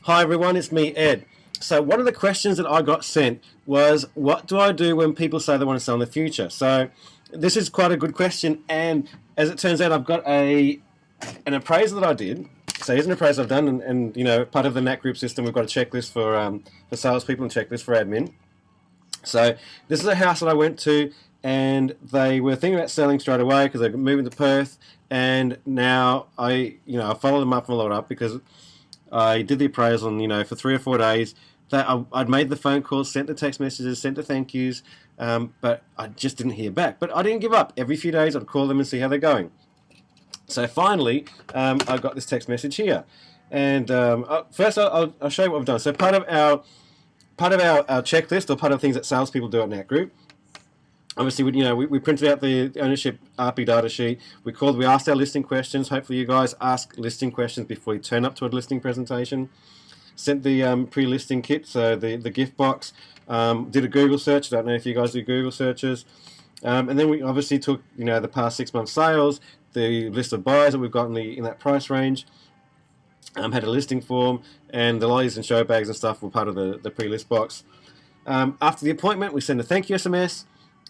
Hi everyone, it's me, Ed. So one of the questions that I got sent was, what do I do when people say they want to sell in the future? So this is quite a good question, and as it turns out, I've got an appraisal that I did. So here's an appraisal I've done, and part of the Nat Group system, we've got a checklist for salespeople and checklist for admin. So this is a house that I went to, and they were thinking about selling straight away because they're moving to Perth, and now I followed them up and followed up because I did the appraisal, and for 3 or 4 days, I'd made the phone calls, sent the text messages, sent the thank yous, but I just didn't hear back. But I didn't give up. Every few days, I'd call them and see how they're going. So finally, I got this text message here, and first I'll show you what we've done. So part of our checklist, or part of the things that salespeople do at Nat Group. Obviously, we printed out the ownership RP data sheet. We asked our listing questions. Hopefully, you guys ask listing questions before you turn up to a listing presentation. Sent the pre-listing kit, so the gift box. Did a Google search. I don't know if you guys do Google searches. And then we obviously took the past 6 months' sales, the list of buyers that we've got in that price range. Had a listing form, and the lollies and show bags and stuff were part of the pre-list box. After the appointment, we sent a thank you SMS.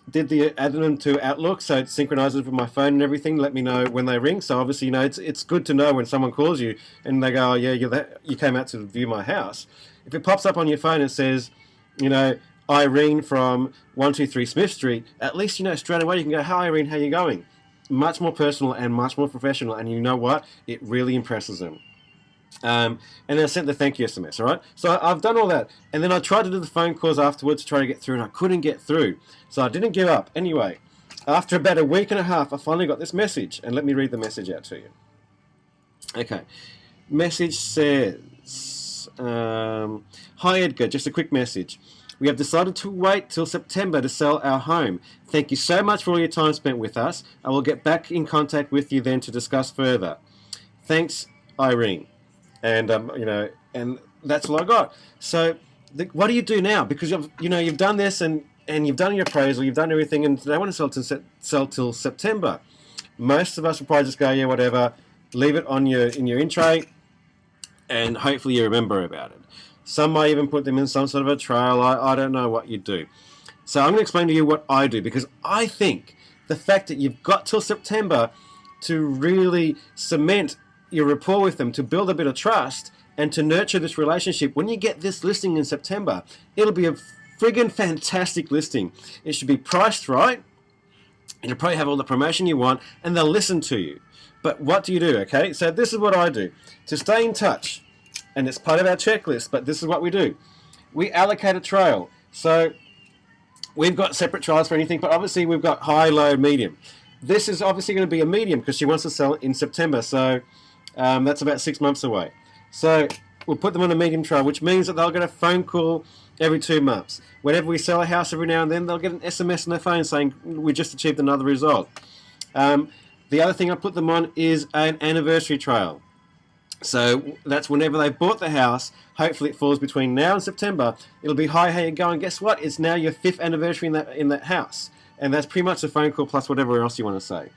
Did add them to Outlook, so it synchronizes with my phone and everything. Let me know when they ring. So obviously, it's good to know when someone calls you and they go, "Oh yeah, you came out to view my house." If it pops up on your phone and says, Irene from 123 Smith Street, at least straight away you can go, "Hi Irene, how you going?" Much more personal and much more professional, and you know what? It really impresses them. And then I sent the thank you SMS, all right? So I've done all that. And then I tried to do the phone calls afterwards to try to get through, and I couldn't get through. So I didn't give up. Anyway, after about a week and a half, I finally got this message. And let me read the message out to you. Okay. Message says, Hi Edgar, just a quick message. We have decided to wait till September to sell our home. Thank you so much for all your time spent with us. I will get back in contact with you then to discuss further. Thanks, Irene. And and that's all I got. So what do you do now? Because you've done this, and you've done your appraisal, you've done everything, and they want to sell till September. Most of us will probably just go, yeah, whatever, leave it in your in tray, and hopefully you remember about it. Some might even put them in some sort of a trail. I don't know what you do. So I'm going to explain to you what I do, because I think the fact that you've got till September to really cement your rapport with them, to build a bit of trust and to nurture this relationship. When you get this listing in September, it'll be a friggin' fantastic listing. It should be priced right. It'll probably have all the promotion you want, and they'll listen to you. But what do you do, okay? So this is what I do. To stay in touch, and it's part of our checklist, but this is what we do. We allocate a trail. So we've got separate trails for anything, but obviously we've got high, low, medium. This is obviously going to be a medium because she wants to sell in September. So that's about 6 months away. So we'll put them on a medium trail, which means that they'll get a phone call every 2 months. Whenever we sell a house every now and then, they'll get an SMS on their phone saying, we just achieved another result. The other thing I put them on is an anniversary trail. So that's whenever they bought the house, hopefully it falls between now and September, it'll be, hi, how you going? Guess what? It's now your 5th anniversary in that house. And that's pretty much a phone call plus whatever else you want to say.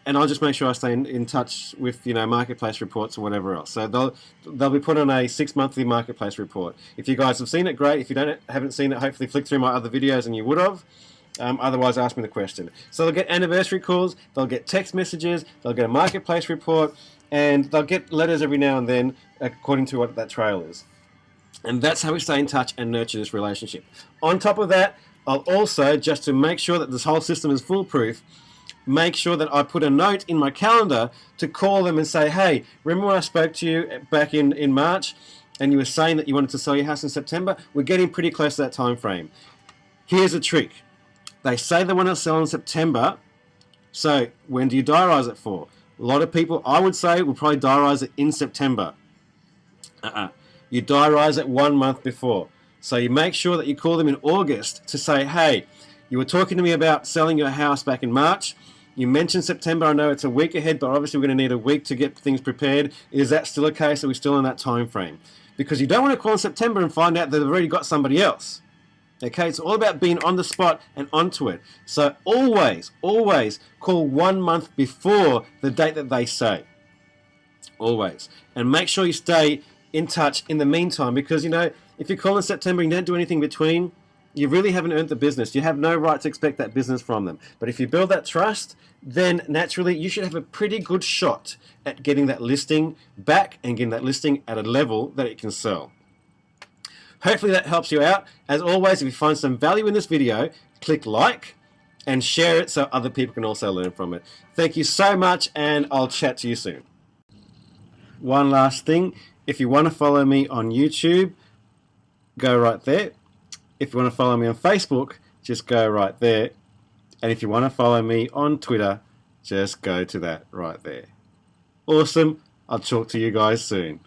And I'll just make sure I stay in touch with marketplace reports or whatever else. So they'll be put on a 6-monthly marketplace report. If you guys have seen it, great. If you haven't seen it, hopefully flick through my other videos and you would have. Otherwise, ask me the question. So they'll get anniversary calls, they'll get text messages, they'll get a marketplace report, and they'll get letters every now and then according to what that trail is. And that's how we stay in touch and nurture this relationship. On top of that, I'll also, just to make sure that this whole system is foolproof, make sure that I put a note in my calendar to call them and say, hey, remember when I spoke to you back in March and you were saying that you wanted to sell your house in September? We're getting pretty close to that time frame. Here's a trick. They say they want to sell in September, so when do you diarise it for? A lot of people, I would say, will probably diarise it in September. You diarise it 1 month before. So you make sure that you call them in August to say, hey, you were talking to me about selling your house back in March. You mentioned September. I know it's a week ahead, but obviously we're going to need a week to get things prepared. Is that still a case? Are we still in that time frame? Because you don't want to call in September and find out that they've already got somebody else. Okay, it's all about being on the spot and onto it. So always, always call 1 month before the date that they say. always. And make sure you stay in touch in the meantime, because, you know, if you call in September and you don't do anything between, you really haven't earned the business. You have no right to expect that business from them. But if you build that trust, then naturally you should have a pretty good shot at getting that listing back and getting that listing at a level that it can sell. Hopefully that helps you out. As always, if you find some value in this video, click like and share it so other people can also learn from it. Thank you so much, and I'll chat to you soon. One last thing, if you want to follow me on YouTube, go right there. If you want to follow me on Facebook, just go right there. And if you want to follow me on Twitter, just go to that right there. Awesome. I'll talk to you guys soon.